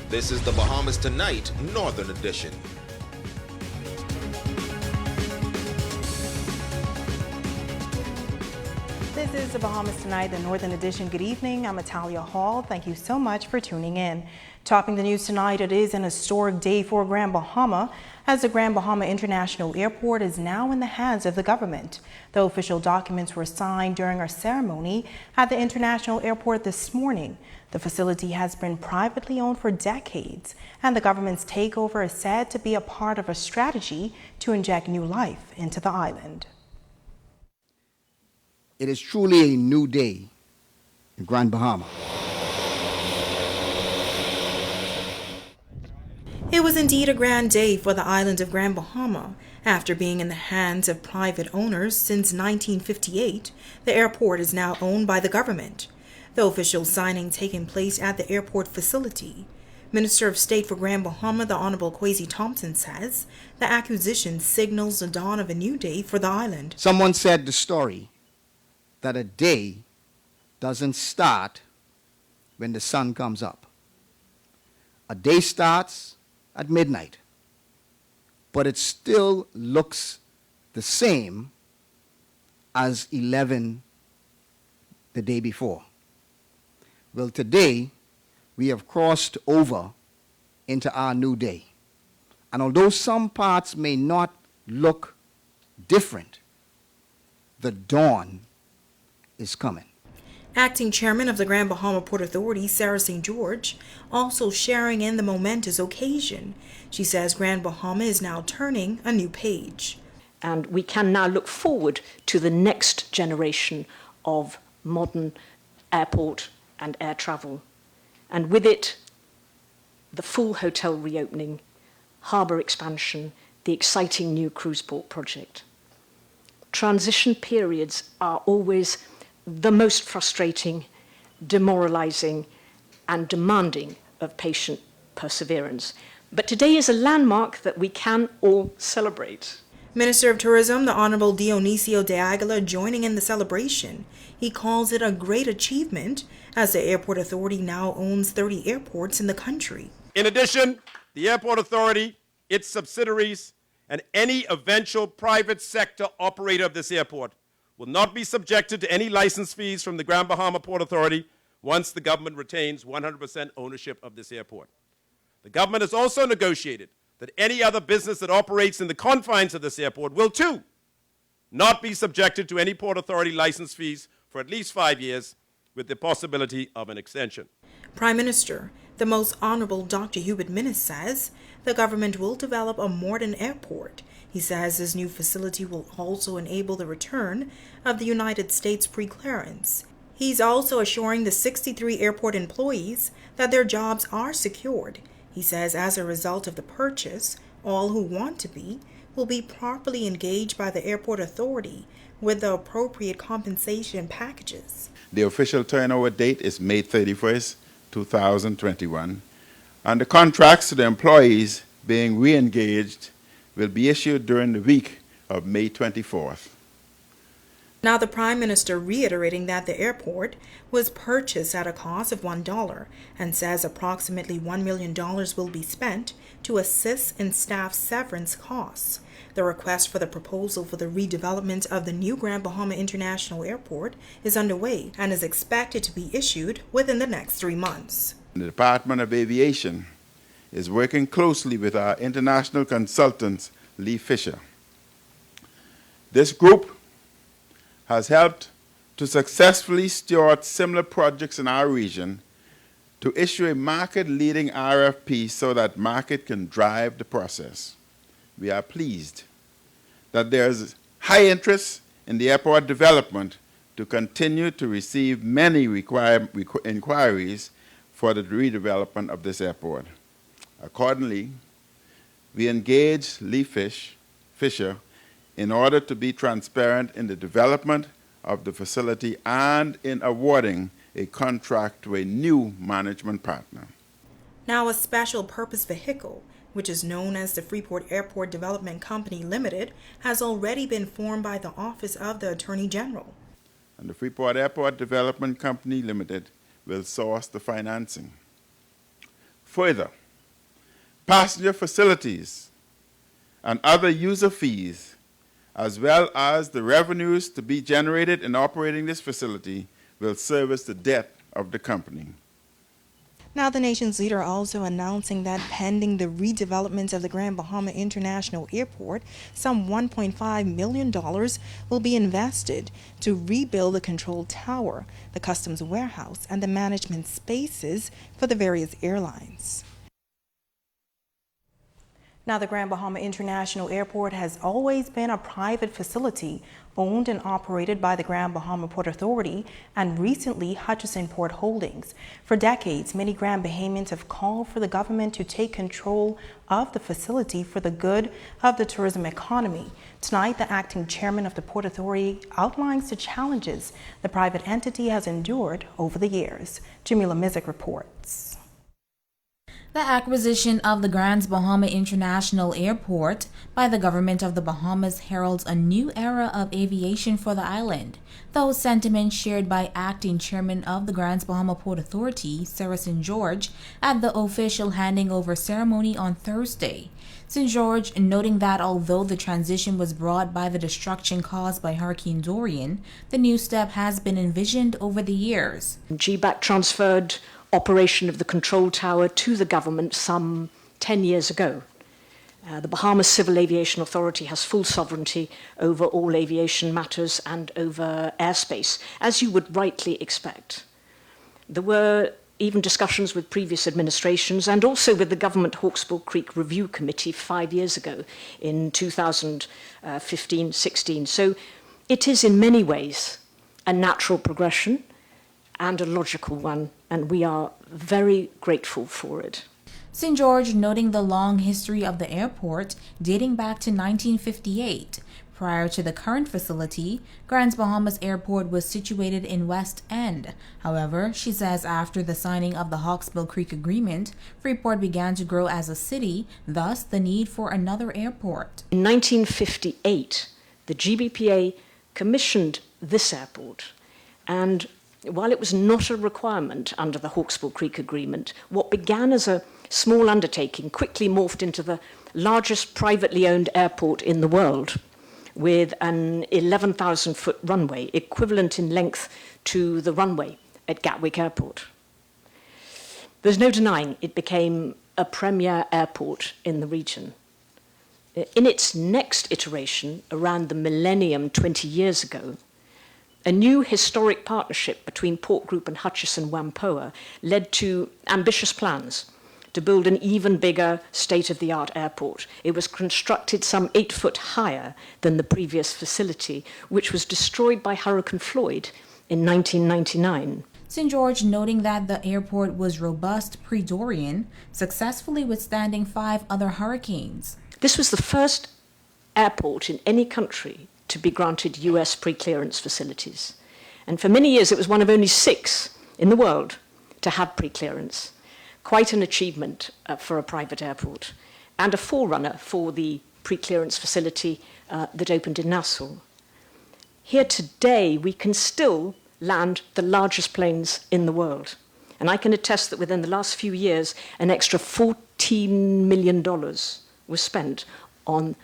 This is the Bahamas Tonight, Northern Edition. This is the Bahamas Tonight, the Northern Edition. Good evening. I'm Atalia Hall. Thank you so much for tuning in. Topping the news tonight, it is an historic day for Grand Bahama, as the Grand Bahama International Airport is now in the hands of the government. The official documents were signed during a ceremony at the International Airport this morning. The facility has been privately owned for decades, and the government's takeover is said to be a part of a strategy to inject new life into the island. It is truly a new day in Grand Bahama. It was indeed a grand day for the island of Grand Bahama. After being in the hands of private owners since 1958, the airport is now owned by the government. The official signing taking place at the airport facility. Minister of State for Grand Bahama, the Honorable Kwesi Thompson, says the acquisition signals the dawn of a new day for the island. Someone said the story that a day doesn't start when the sun comes up. A day starts at midnight, but it still looks the same as 11 the day before. Well, today we have crossed over into our new day. And although some parts may not look different, the dawn is coming. Acting Chairman of the Grand Bahama Port Authority, Sarah St. George, also sharing in the momentous occasion. She says Grand Bahama is now turning a new page. And we can now look forward to the next generation of modern airport and air travel. And with it, the full hotel reopening, harbour expansion, the exciting new cruise port project. Transition periods are always the most frustrating, demoralizing, and demanding of patient perseverance. But today is a landmark that we can all celebrate. Minister of Tourism, the Honorable Dionisio de Aguilar, joining in the celebration. He calls it a great achievement, as the Airport Authority now owns 30 airports in the country. In addition, the Airport Authority, its subsidiaries, and any eventual private sector operator of this airport will not be subjected to any license fees from the Grand Bahama Port Authority once the government retains 100% ownership of this airport. The government has also negotiated that any other business that operates in the confines of this airport will too not be subjected to any Port Authority license fees for at least 5 years, with the possibility of an extension. Prime Minister, the Most Honorable Dr. Hubert Minnis, says the government will develop a modern airport. He says this new facility will also enable the return of the United States pre-clearance. He's also assuring the 63 airport employees that their jobs are secured. He says as a result of the purchase, all who want to be will be properly engaged by the Airport Authority with the appropriate compensation packages. The official turnover date is May 31st, 2021, and the contracts to the employees being re-engaged will be issued during the week of May 24th. Now the Prime Minister reiterating that the airport was purchased at a cost of $1 and says approximately $1 million will be spent to assist in staff severance costs. The request for the proposal for the redevelopment of the new Grand Bahama International Airport is underway and is expected to be issued within the next 3 months. The Department of Aviation is working closely with our international consultants, Lee Fisher. This group has helped to successfully steward similar projects in our region to issue a market-leading RFP so that market can drive the process. We are pleased that there is high interest in the airport development to continue to receive many inquiries for the redevelopment of this airport. Accordingly, we engaged Lee Fisher in order to be transparent in the development of the facility and in awarding a contract to a new management partner. Now a special purpose vehicle, which is known as the Freeport Airport Development Company Limited, has already been formed by the Office of the Attorney General. And the Freeport Airport Development Company Limited will source the financing. Further, passenger facilities, and other user fees, as well as the revenues to be generated in operating this facility, will service the debt of the company. Now, the nation's leader also announcing that pending the redevelopment of the Grand Bahama International Airport, some $1.5 million will be invested to rebuild the control tower, the customs warehouse, and the management spaces for the various airlines. Now, the Grand Bahama International Airport has always been a private facility owned and operated by the Grand Bahama Port Authority and recently Hutchison Port Holdings. For decades, many Grand Bahamians have called for the government to take control of the facility for the good of the tourism economy. Tonight, the acting chairman of the Port Authority outlines the challenges the private entity has endured over the years. Jamila Mizik reports. The acquisition of the Grand Bahama International Airport by the government of the Bahamas heralds a new era of aviation for the island. Those sentiments shared by acting chairman of the Grand Bahama Port Authority, Sarah St. George, at the official handing over ceremony on Thursday. St. George noting that although the transition was brought by the destruction caused by Hurricane Dorian, the new step has been envisioned over the years. GBAC transferred operation of the control tower to the government some 10 years ago. The Bahamas Civil Aviation Authority has full sovereignty over all aviation matters and over airspace, as you would rightly expect. There were even discussions with previous administrations and also with the Government Hawksbill Creek Review Committee 5 years ago in 2015-16. So it is in many ways a natural progression and a logical one, and we are very grateful for it. St. George noting the long history of the airport dating back to 1958. Prior to the current facility, Grand Bahamas Airport was situated in West End. However, she says after the signing of the Hawksbill Creek Agreement, Freeport began to grow as a city, thus the need for another airport. In 1958, the GBPA commissioned this airport, and while it was not a requirement under the Hawksbill Creek Agreement, what began as a small undertaking quickly morphed into the largest privately owned airport in the world, with an 11,000-foot runway, equivalent in length to the runway at Gatwick Airport. There's no denying it became a premier airport in the region. In its next iteration, around the millennium 20 years ago, a new historic partnership between Port Group and Hutchison Whampoa led to ambitious plans to build an even bigger state-of-the-art airport. It was constructed some 8 foot higher than the previous facility, which was destroyed by Hurricane Floyd in 1999. St. George noting that the airport was robust pre-Dorian, successfully withstanding 5 other hurricanes. This was the first airport in any country to be granted US pre-clearance facilities. And for many years, it was one of only 6 in the world to have pre-clearance. Quite an achievement for a private airport, and a forerunner for the pre-clearance facility that opened in Nassau. Here today, we can still land the largest planes in the world. And I can attest that within the last few years, an extra $14 million was spent on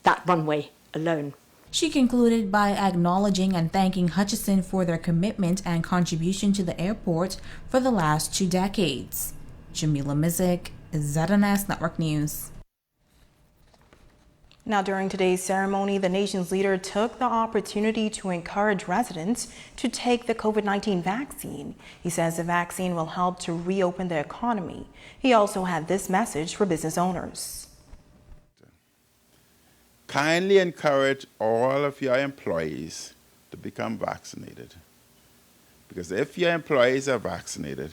that runway alone. She concluded by acknowledging and thanking Hutchison for their commitment and contribution to the airport for the last 2 decades. Jamila Mizik, ZNS Network News. Now, during today's ceremony, the nation's leader took the opportunity to encourage residents to take the COVID-19 vaccine. He says the vaccine will help to reopen the economy. He also had this message for business owners. Kindly encourage all of your employees to become vaccinated. Because if your employees are vaccinated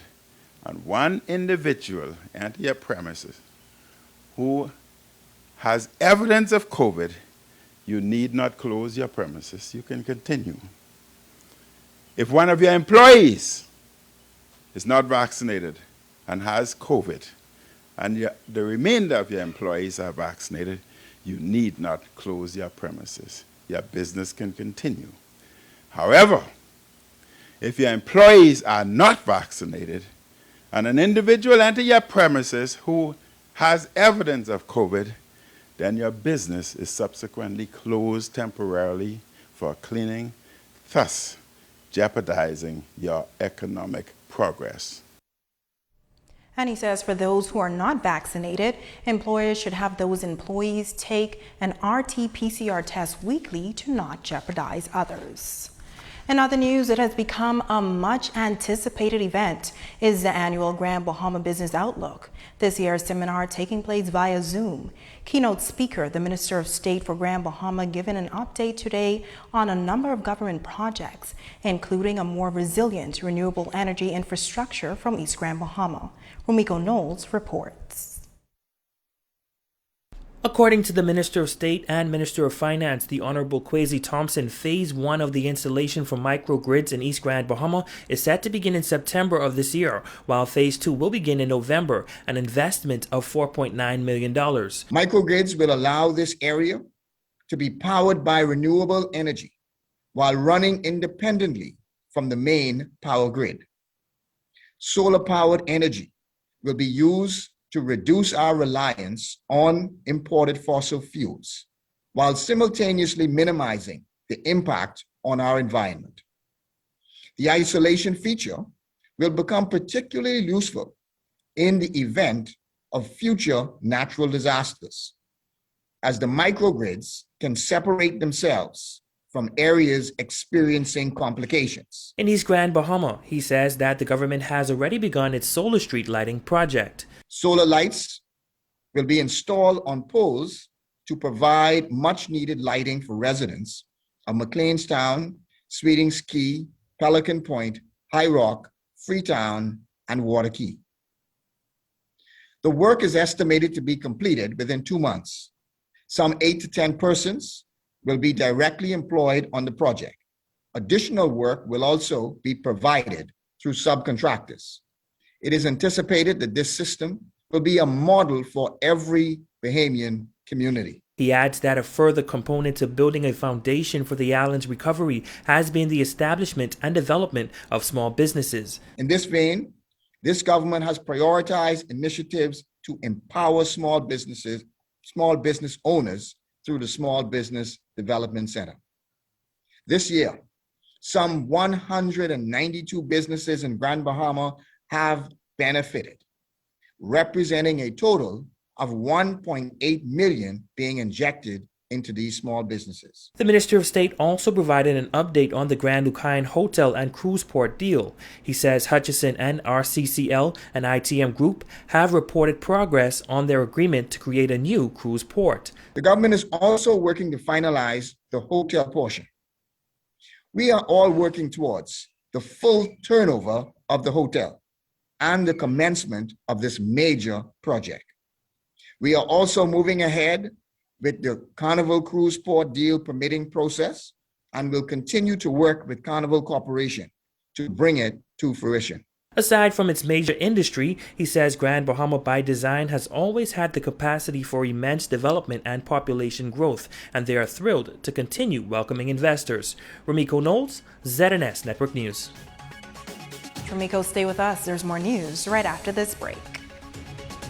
and one individual enter your premises who has evidence of COVID, you need not close your premises. You can continue. If one of your employees is not vaccinated and has COVID, and the remainder of your employees are vaccinated, you need not close your premises. Your business can continue. However, if your employees are not vaccinated and an individual enter your premises who has evidence of COVID, then your business is subsequently closed temporarily for cleaning, thus jeopardizing your economic progress. And he says for those who are not vaccinated, employers should have those employees take an RT-PCR test weekly to not jeopardize others. In other news, it has become a much anticipated event is the annual Grand Bahama Business Outlook. This year's seminar taking place via Zoom. Keynote speaker, the Minister of State for Grand Bahama, giving an update today on a number of government projects, including a more resilient renewable energy infrastructure from East Grand Bahama. Rumiko Knowles reports. According to the Minister of State and Minister of Finance, the Honorable Kwesi Thompson, Phase 1 of the installation for microgrids in East Grand Bahama is set to begin in September of this year, while Phase 2 will begin in November, an investment of $4.9 million. Microgrids will allow this area to be powered by renewable energy while running independently from the main power grid. Solar-powered energy will be used to reduce our reliance on imported fossil fuels, while simultaneously minimizing the impact on our environment. The isolation feature will become particularly useful in the event of future natural disasters, as the microgrids can separate themselves from areas experiencing complications. In East Grand Bahama, he says that the government has already begun its solar street lighting project. Solar lights will be installed on poles to provide much needed lighting for residents of McLeanstown, Sweetings Key, Pelican Point, High Rock, Freetown, and Waterkey. The work is estimated to be completed within 2 months. Some 8 to 10 persons will be directly employed on the project. Additional work will also be provided through subcontractors. It is anticipated that this system will be a model for every Bahamian community. He adds that a further component to building a foundation for the island's recovery has been the establishment and development of small businesses. In this vein, this government has prioritized initiatives to empower small business owners through the Small Business Development Center. This year, some 192 businesses in Grand Bahama have benefited, representing a total of $1.8 million being injected into these small businesses. The Minister of State also provided an update on the Grand Lucayan Hotel and Cruise Port deal. He says Hutchison and RCCL and ITM Group have reported progress on their agreement to create a new cruise port. The government is also working to finalize the hotel portion. We are all working towards the full turnover of the hotel and the commencement of this major project. We are also moving ahead with the Carnival Cruise Port deal permitting process and will continue to work with Carnival Corporation to bring it to fruition. Aside from its major industry, he says Grand Bahama by design has always had the capacity for immense development and population growth, and they are thrilled to continue welcoming investors. Rumiko Knowles, ZNS Network News. Rumiko, stay with us. There's more news right after this break.